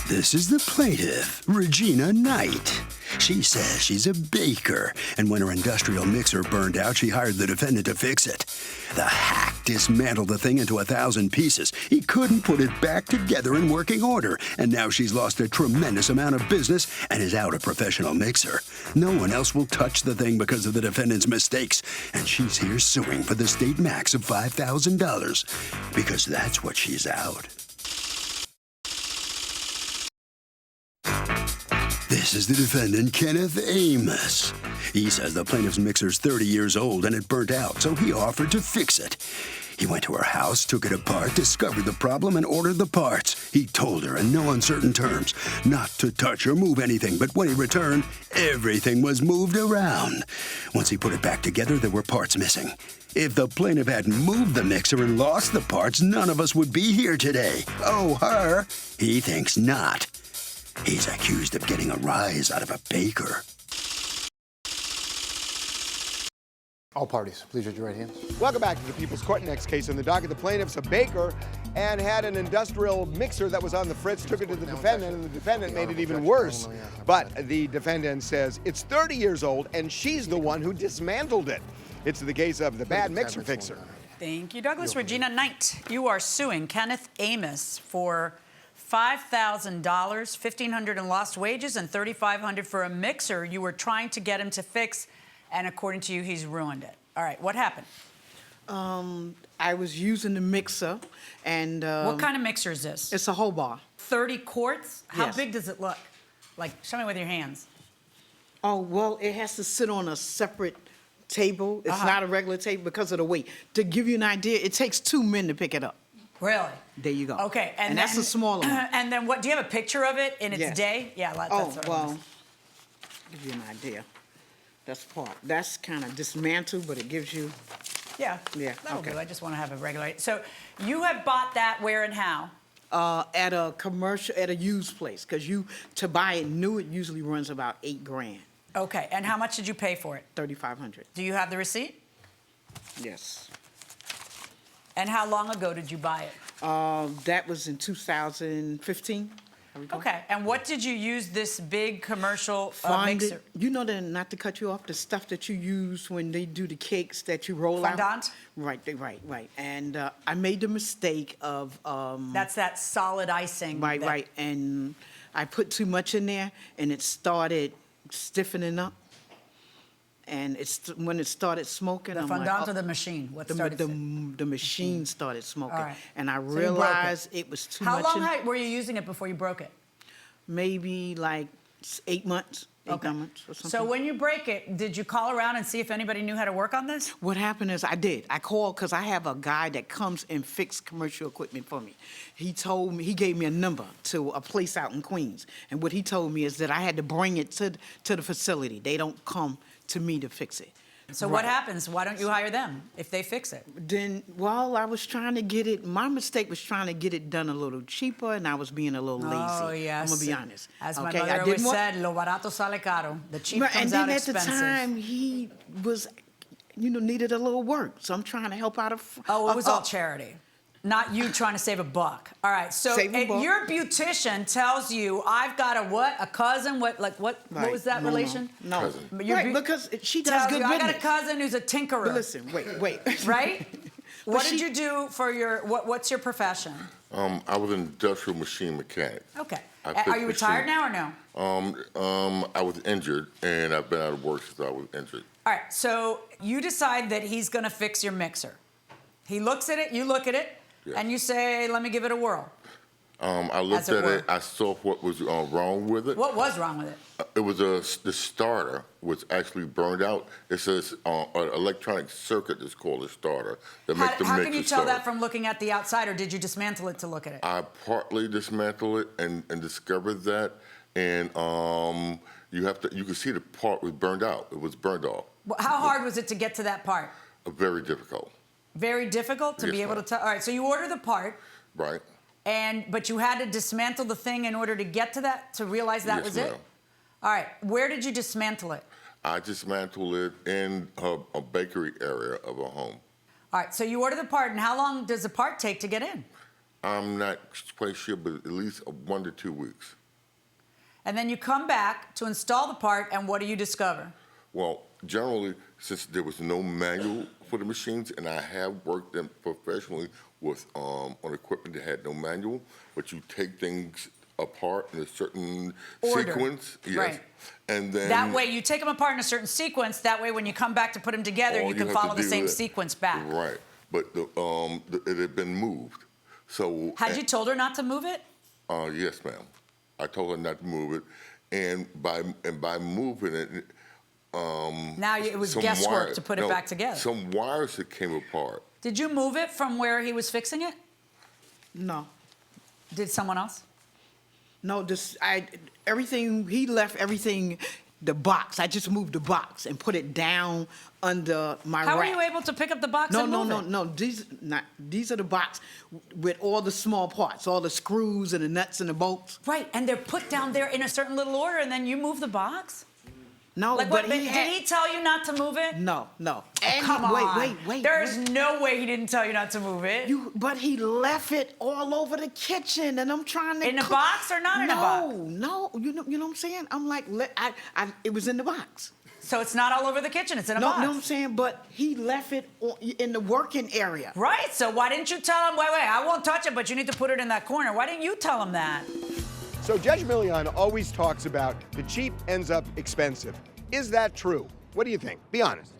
This is the plaintiff, Regina Knight. She says she's a baker, and when her industrial mixer burned out, she hired the defendant to fix it. The hack dismantled the thing into 1,000 pieces. He couldn't put it back together in working order, and now she's lost a tremendous amount of business and is out a professional mixer. No one else will touch the thing because of the defendant's mistakes, and she's here suing for the state max of $5,000 because that's what she's out. This is the defendant, Kenneth Amos. He says the plaintiff's mixer's 30 years old and it burnt out, so he offered to fix it. He went to her house, took it apart, discovered the problem, and ordered the parts. He told her in no uncertain terms not to touch or move anything, but when he returned, everything was moved around. Once he put it back together, there were parts missing. If the plaintiff hadn't moved the mixer and lost the parts, none of us would be here today. Oh, her? He thinks not. He's accused of getting a rise out of a baker. All parties, please raise your right hands. Welcome back to the People's Court. Next case on the docket. The plaintiff's a baker and had an industrial mixer that was on the fritz, took it to the defendant, and the defendant made it even worse. But the defendant says it's 30 years old and she's the one who dismantled it. It's the case of the bad mixer fixer. Thank you, Douglas. Regina Knight, you are suing Kenneth Amos for $5,000, $1,500 in lost wages, and $3,500 for a mixer you were trying to get him to fix, and according to you, he's ruined it. All right, what happened? I was using the mixer, and What kind of mixer is this? it's a whole bar. 30 quarts? How Yes. big does it look? Like, show me with your hands. Oh, well, it has to sit on a separate table. It's not a regular table because of the weight. To give you an idea, it takes 2 men to pick it up. Really? There you go. Okay, and that's a smaller one. And then what, do you have a picture of it in its Yes. day? Yeah, that's Oh, what I well, was- give you an idea. That's part. That's kind of dismantled, but it gives you, Yeah. Yeah, That'll okay. do. I just want to have a regular. So you have bought that where and how? at a commercial, at a used place, because to buy it new, it usually runs about $8 grand, Okay, and how much did you pay for it? $3,500. Do you have the receipt? Yes. And how long ago did you buy it? That was in 2015. I recall. Okay, and what did you use this big commercial Find mixer? it, you know, not to cut you off, the stuff that you use when they do the cakes that you roll out. Fondant? Right. And I made the mistake of That's that solid icing. right, that- right, and I put too much in there, and it started stiffening up. And when it started smoking, The I'm fondant like, or the machine? What the, started? the machine started smoking, All right. and I So you broke it. realized it was too How much. long were you using it before you broke it? Maybe like 8 months, 9 months or something. So when you break it, did you call around and see if anybody knew how to work on this? What happened is I did. I called because I have a guy that comes and fix commercial equipment for me. He gave me a number to a place out in Queens. And what he told me is that I had to bring it to the facility. They don't come to me to fix it. So what happens? Why don't you hire them if they fix it? Then, well, I was trying to get it, my mistake was trying to get it done a little cheaper, and I was being a little lazy. Oh, yes. I'm going to be honest. As okay? my I mother always didn't want- said, lo barato sale caro. The cheap Right, comes and out then expensive. at the time, he was, needed a little work. So I'm trying to help out Oh, it was all charity. Not you trying to save a buck. All right, so Save a buck. your beautician tells you, I've got a what? A cousin? What was that relation? No. Cousin. Your Right, beau- because she does tells good you, I got a business. cousin who's a tinkerer. But listen, wait. Right? What did she- you do for your, what's your profession? I was an industrial machine mechanic. Okay. I Are fix you retired machines. now or no? I was injured, and I've been out of work since I was injured. All right, so you decide that he's gonna fix your mixer. He looks at it, you look at it, Yeah. and you say, let me give it a whirl. I looked As it at were. it. I saw what was wrong with it. What was wrong with it? It was the starter was actually burned out. It says an electronic circuit is called a starter that makes the How mixer can you tell start. that from looking at the outside, or did you dismantle it to look at it? I partly dismantled it and discovered that, and you can see the part was burned out. It was burned off. How hard was it to get to that part? Very difficult. Very difficult to Yes, be able to ma'am. tell. All right, so you order the part, Right. but you had to dismantle the thing in order to get to that, to realize that Yes, was it? ma'am. All right, where did you dismantle it? I dismantled it in a bakery area of a home. All right, so you order the part, and how long does the part take to get in? I'm not quite sure, but at least 1 to 2 weeks. And then you come back to install the part, and what do you discover? Well, generally, since there was no manual for the machines, and I have worked them professionally with on equipment that had no manual, but you take things apart in a certain Order. sequence. Yes. Right. And then That way, you take them apart in a certain sequence. That way, when you come back to put them together, all you can have to follow the do same is- sequence back. Right. But it had been moved. So Had you told her not to move it? yes, ma'am. I told her not to move it, and by moving it, Now it was some guesswork wire- to put it no, back together. Some wires that came apart. Did you move it from where he was fixing it? No. Did someone else? No, everything, he left everything, the box. I just moved the box and put it down under my How were rack. you able to pick up the box No, and no, move no, it? no. These are the box with all the small parts, all the screws and the nuts and the bolts. Right, and they're put down there in a certain little order, and then you move the box? No, Like, but what, did he tell you not to move it? No. Oh, And come on. Wait. There's no way he didn't tell you not to move it. But he left it all over the kitchen, and I'm trying to In a cook. box or not in a box? No. You know what I'm saying? I'm like, it was in the box. So it's not all over the kitchen, it's in a No, box. know what I'm saying? But he left it in the working area. Right, so why didn't you tell him, wait, I won't touch it, but you need to put it in that corner. Why didn't you tell him that? So Judge Millian always talks about the cheap ends up expensive. Is that true? What do you think? Be honest.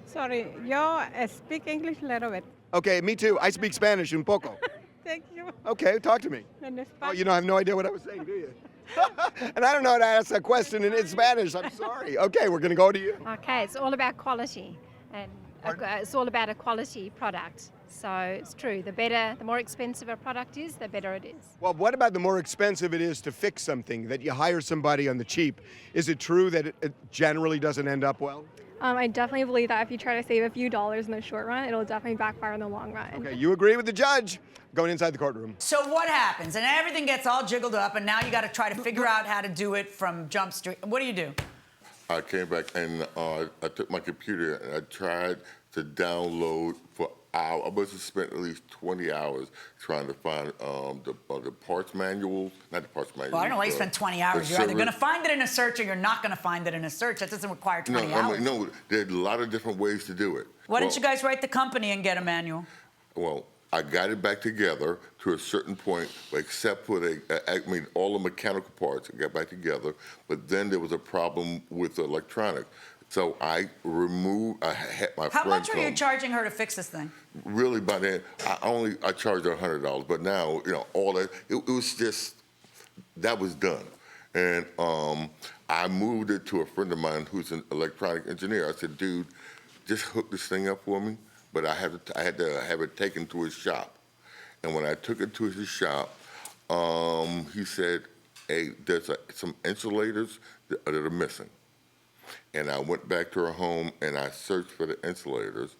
Sorry, yo speak English a little bit. Okay, me too. I speak Spanish un poco. Thank you. Okay, talk to me. En Oh, español. you don't have no idea what I was saying, do you? And I don't know how to ask that question in Spanish. I'm sorry. Okay, we're going to go to you. Okay, it's all about quality, and it's all about a quality product. So it's true. The more expensive a product is, the better it is. Well, what about the more expensive it is to fix something, that you hire somebody on the cheap? Is it true that it generally doesn't end up well? I definitely believe that if you try to save a few dollars in the short run, it'll definitely backfire in the long run. Okay, you agree with the judge. Going inside the courtroom. So what happens? And everything gets all jiggled up, and now you got to try to figure out how to do it from Jump Street. What do you do? I came back and I took my computer and I tried to download for hours. I must have spent at least 20 hours trying to find the parts manuals, not the parts manuals. Well, I don't know why you spend 20 hours. You're either going to find it in a search or you're not going to find it in a search. That doesn't require 20 hours. No, there are a lot of different ways to do it. Why didn't you guys write the company and get a manual? Well, I got it back together to a certain point, except for all the mechanical parts. I got back together, but then there was a problem with the electronic. So I had my How friend much were you come. charging her to fix this thing? Really, by then, I charged her $100, but now, all that, it was just, that was done. And I moved it to a friend of mine who's an electronic engineer. I said, dude, just hook this thing up for me. But I had to have it taken to his shop. And when I took it to his shop, he said, hey, there's some insulators that are missing. And I went back to her home and I searched for the insulators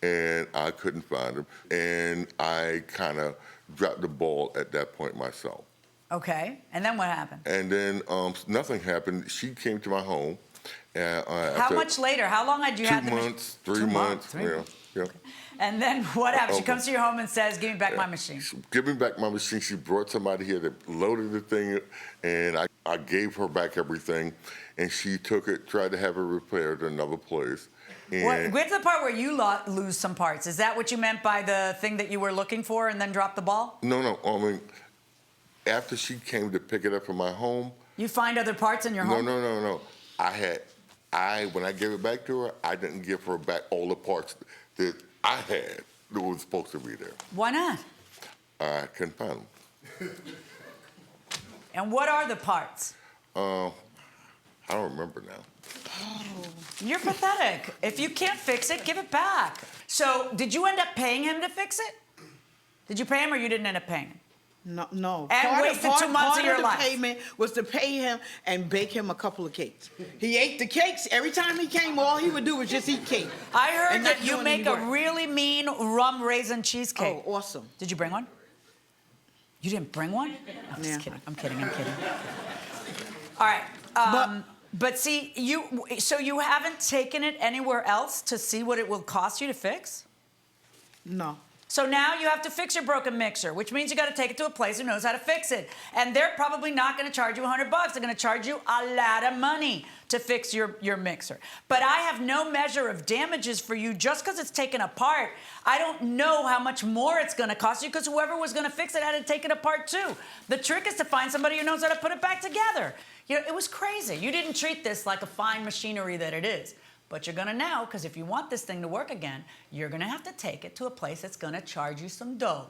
and I couldn't find them. And I kind of dropped the ball at that point myself. Okay, and then what happened? And then nothing happened. She came to my home. How much later? How long had you had the 2 machine? months, 3 months. Yeah. And then what happened? She Okay. comes to your home and says, give me back my machine. Give me back my machine. She brought somebody here that loaded the thing, and I gave her back everything, and she took it, tried to have it repaired at another place. And Where's the part where you lose some parts? Is that what you meant by the thing that you were looking for and then dropped the ball? No. I mean, after she came to pick it up from my home. You find other parts in your home? No. When I gave it back to her, I didn't give her back all the parts that I had that was supposed to be there. Why not? I couldn't find them. And what are the parts? I don't remember now. You're pathetic. If you can't fix it, give it back. So, did you end up paying him to fix it? Did you pay him or you didn't end up paying him? No. And wasted 2 months of your life. Part of the payment was to pay him and bake him a couple of cakes. He ate the cakes. Every time he came, all he would do was just eat cake. I heard and that not you doing make any a work. really mean rum raisin cheesecake. Oh, awesome. Did you bring one? You didn't bring one? I'm Yeah. just kidding. I'm kidding. All right. But see, so you haven't taken it anywhere else to see what it will cost you to fix? No. So now you have to fix your broken mixer, which means you got to take it to a place who knows how to fix it. And they're probably not going to charge you $100. They're going to charge you a lot of money to fix your mixer. But I have no measure of damages for you just because it's taken apart. I don't know how much more it's going to cost you because whoever was going to fix it had to take it apart too. The trick is to find somebody who knows how to put it back together. You know, it was crazy. You didn't treat this like a fine machinery that it is. But you're going to now, because if you want this thing to work again, you're going to have to take it to a place that's going to charge you some dough,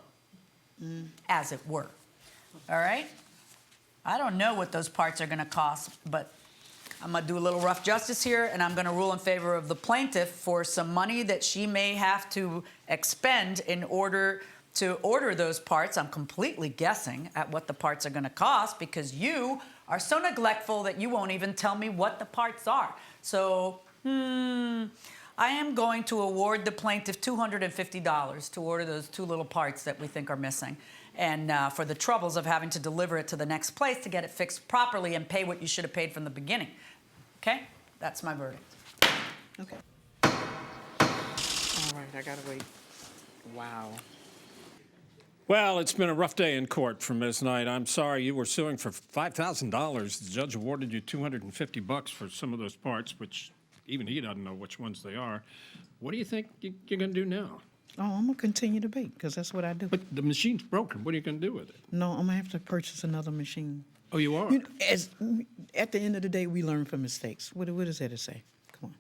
as it were. All right? I don't know what those parts are going to cost, but I'm going to do a little rough justice here, and I'm going to rule in favor of the plaintiff for some money that she may have to expend in order to order those parts. I'm completely guessing at what the parts are going to cost because you are so neglectful that you won't even tell me what the parts are. So... I am going to award the plaintiff $250 to order those two little parts that we think are missing, and for the troubles of having to deliver it to the next place to get it fixed properly and pay what you should have paid from the beginning. Okay? That's my verdict. Okay. All right, I gotta wait. Wow. Well, it's been a rough day in court for Ms. Knight. I'm sorry you were suing for $5,000. The judge awarded you $250 for some of those parts, which even he doesn't know which ones they are. What do you think you're going to do now? Oh, I'm gonna continue to bake because that's what I do. But the machine's broken. What are you going to do with it? No, I'm gonna have to purchase another machine. Oh, you are? You know, at the end of the day, we learn from mistakes. What is there to say? Come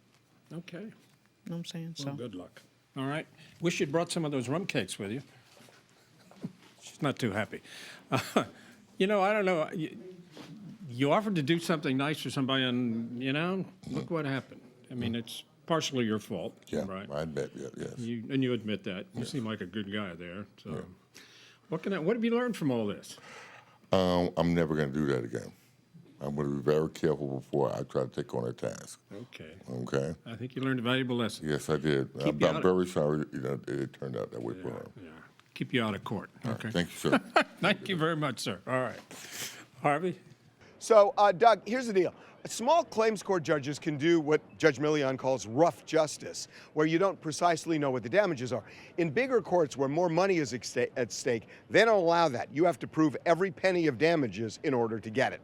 on. Okay. You know what I'm saying? Well, good luck. All right. Wish you'd brought some of those rum cakes with you. She's not too happy. You know, I don't know. You offered to do something nice for somebody, and, you know, look what happened. I mean, it's partially your fault. Yeah, right? I admit, yes. And you admit that. You seem like a good guy there. So, what have you learned from all this? I'm never going to do that again. I'm going to be very careful before I try to take on a task. Okay. Okay? I think you learned a valuable lesson. Yes, I did. I'm very sorry it turned out that way for him. Yeah. Keep you out of court. Okay. Thank you, sir. Thank you very much, sir. All right. Harvey? So, Doug, here's the deal. Small claims court judges can do what Judge Millian calls rough justice, where you don't precisely know what the damages are. In bigger courts where more money is at stake, they don't allow that. You have to prove every penny of damages in order to get it.